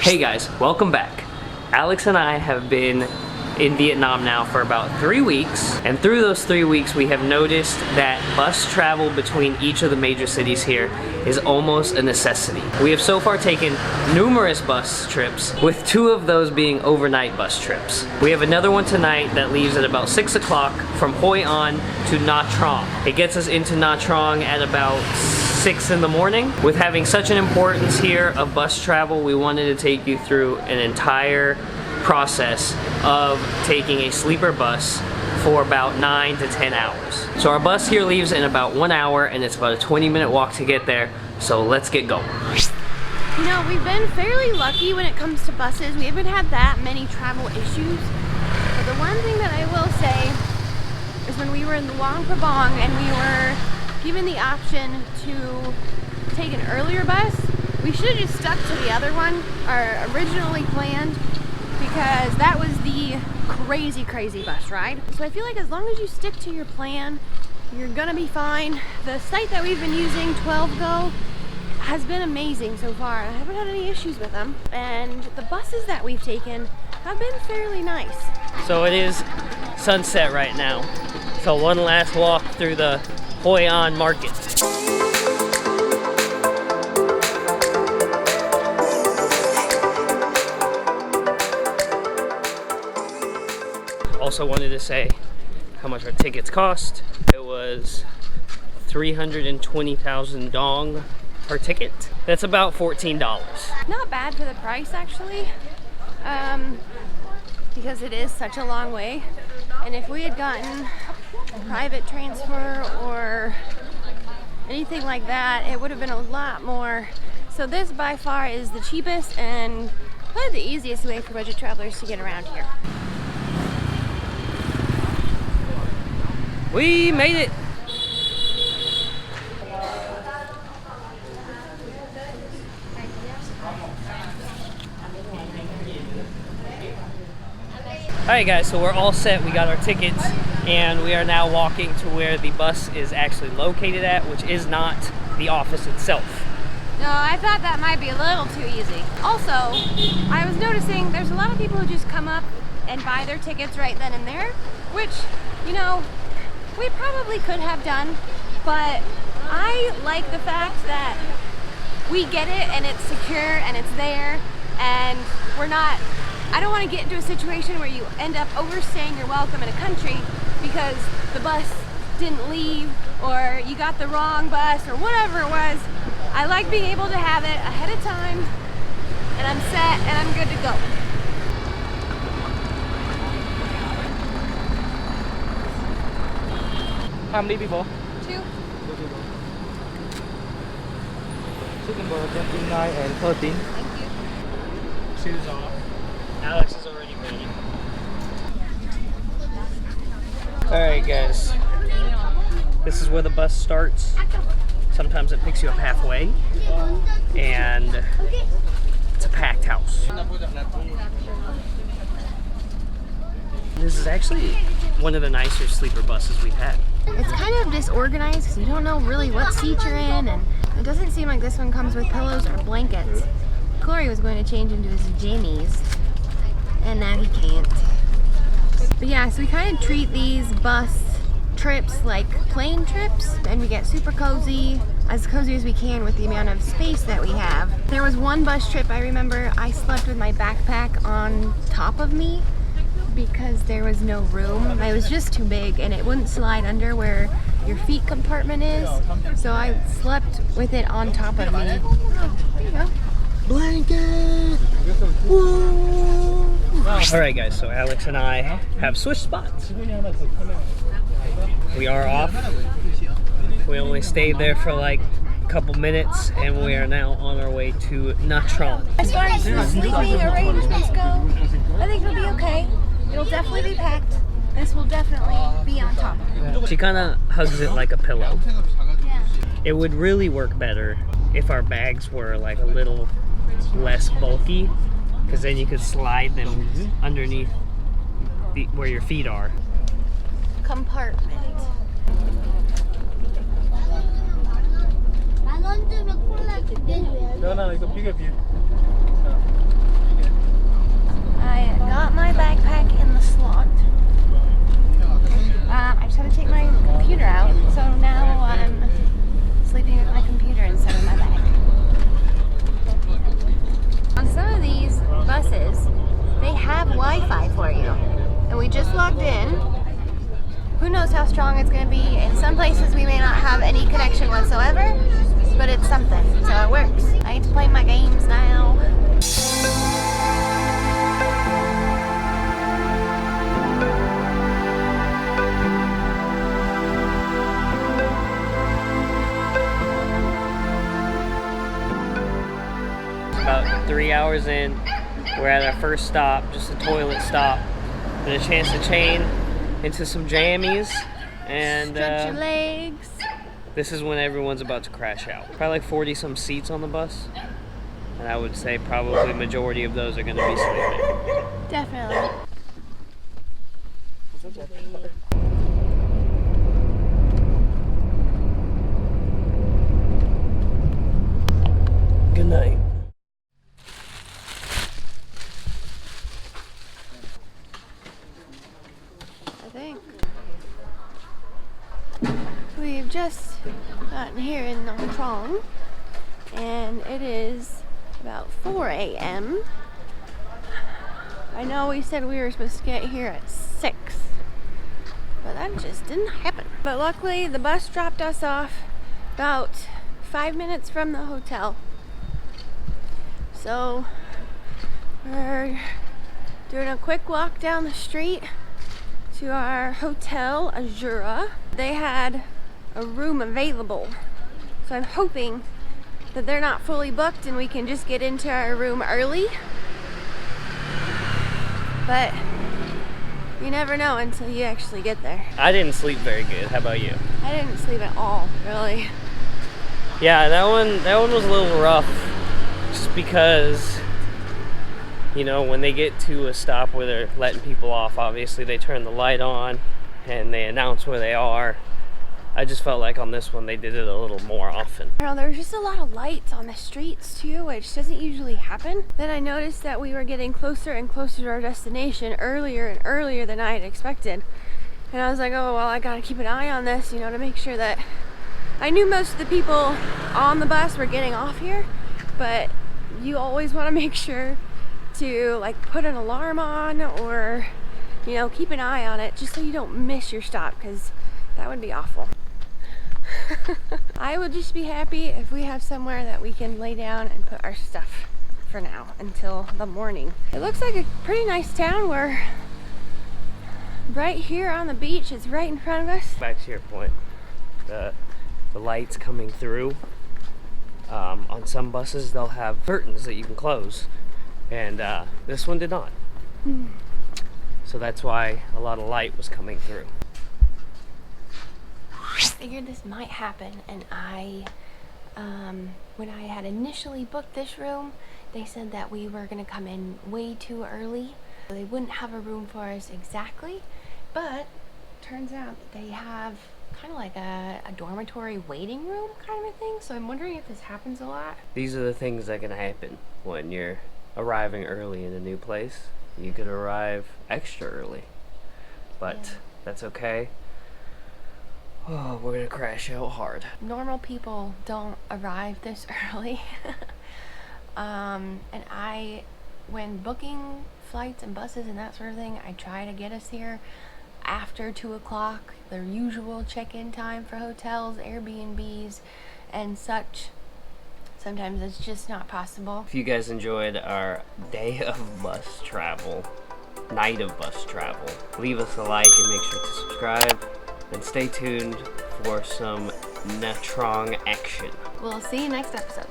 Hey guys, welcome back. Alex and I have been in Vietnam now for about 3 weeks, and through those 3 weeks we have noticed that bus travel between each of the major cities here is almost a necessity. We have so far taken numerous bus trips, with 2 of those being overnight bus trips. We have another one tonight that leaves at about 6 o'clock from Hoi An to Nha Trong. It gets us into Nha Trong at about 6 in the morning. With having such an importance here of bus travel, we wanted to take you through an entire process of taking a sleeper bus for about 9 to 10 hours. So our bus here leaves in about 1 hour, and it's about a 20-minute walk to get there, so let's get going. You know, we've been fairly lucky when it comes to buses. We haven't had that many travel issues, but the one thing that I will say is when we were in Luang Prabang and we were given the option to take an earlier bus, we should have just stuck to the other one, our originally planned, because that was the crazy bus ride. So I feel like as long as you stick to your plan, you're gonna be fine. The site that we've been using, 12 Go, has been amazing so far. I haven't had any issues with them, and the buses that we've taken have been fairly nice. So it is sunset right now. So one last walk through the Hoi An market. Also wanted to say how much our tickets cost. It was 320,000 dong per ticket. That's about $14. Not bad for the price, actually, because it is such a long way. And if we had gotten private transfer or anything like that, it would have been a lot more. So this by far is the cheapest and probably the easiest way for budget travelers to get around here. We made it! Alright guys, so we're all set. We got our tickets and we are now walking to where the bus is actually located at, which is not the office itself. No, I thought that might be a little too easy. Also, I was noticing there's a lot of people who just come up and buy their tickets right then and there, which, you know, we probably could have done, but I like the fact that we get it and it's secure and it's there, and I don't want to get into a situation where you end up overstaying your welcome in a country because the bus didn't leave or you got the wrong bus or whatever it was. I like being able to have it ahead of time, and I'm set and I'm good to go. How many people? 2. Chicken burger 29 and 13. Thank you. Shoes off. Alex is already ready. Alright guys, this is where the bus starts. Sometimes it picks you up halfway, and it's a packed house. This is actually one of the nicer sleeper buses we've had. It's kind of disorganized because you don't know really what seat you're in, and it doesn't seem like this one comes with pillows or blankets. Corey was going to change into his jammies, and now he can't. But yeah, so we kind of treat these bus trips like plane trips, and we get super cozy as we can with the amount of space that we have. There was one bus trip I remember I slept with my backpack on top of me because there was no room. It was just too big and it wouldn't slide under where your feet compartment is, so I slept with it on top of me. Oh, there you go. Blanket! Woo! Alright guys, so Alex and I have switched spots. We are off. We only stayed there for like a couple minutes, and we are now on our way to Nha Trong. As far as the sleeping arrangements go, I think it'll be okay. It'll definitely be packed. This will definitely be on top. She kind of hugs it like a pillow. It would really work better if our bags were like a little less bulky, because then you could slide them underneath where your feet are. Compartment. No, 이거 비교. we just logged in. Who knows how strong it's going to be. In some places we may not have any connection whatsoever, but it's something, so it works. I need to play my games now. About 3 hours in, we're at our first stop, just a toilet stop, and a chance to chain into some jammies, and Stretch your legs. this is when everyone's about to crash out. Probably like 40 some seats on the bus, and I would say probably majority of those are going to be sleeping. Definitely. Good night. I think. We've just gotten here in Nha Trong, and it is about 4 a.m. I know we said we were supposed to get here at 6, but that just didn't happen. But luckily the bus dropped us off about 5 minutes from the hotel. So we're doing a quick walk down the street to our hotel, Azura. They had a room available, so I'm hoping that they're not fully booked and we can just get into our room early. But you never know until you actually get there. I didn't sleep very good. How about you? I didn't sleep at all, really. Yeah, that one was a little rough, just because, you know, when they get to a stop where they're letting people off, obviously they turn the light on and they announce where they are. I just felt like on this one they did it a little more often. I don't know, there was just a lot of lights on the streets too, which doesn't usually happen. Then I noticed that we were getting closer and closer to our destination earlier and earlier than I had expected. And I was like, oh, well, I gotta keep an eye on this, you know, to make sure that... I knew most of the people on the bus were getting off here, but you always want to make sure to like put an alarm on or, you know, keep an eye on it just so you don't miss your stop, because that would be awful. I would just be happy if we have somewhere that we can lay down and put our stuff for now until the morning. It looks like a pretty nice town. We're right here on the beach. It's right in front of us. Back to your point, the lights coming through. On some buses they'll have curtains that you can close, and this one did not. So that's why a lot of light was coming through. I figured this might happen, and when I had initially booked this room, they said that we were gonna come in way too early. They wouldn't have a room for us exactly, but turns out they have kind of like a dormitory waiting room kind of a thing, so I'm wondering if this happens a lot. These are the things that can happen when you're arriving early in a new place. You could arrive extra early, but Yeah. That's okay. Oh, we're gonna crash out hard. Normal people don't arrive this early. And when booking flights and buses and that sort of thing, I try to get us here after 2 o'clock, the usual check-in time for hotels, Airbnbs, and such. Sometimes it's just not possible. If you guys enjoyed our day of bus travel, night of bus travel, leave us a like and make sure to subscribe. And stay tuned for some Nha Trong action. We'll see you next episode.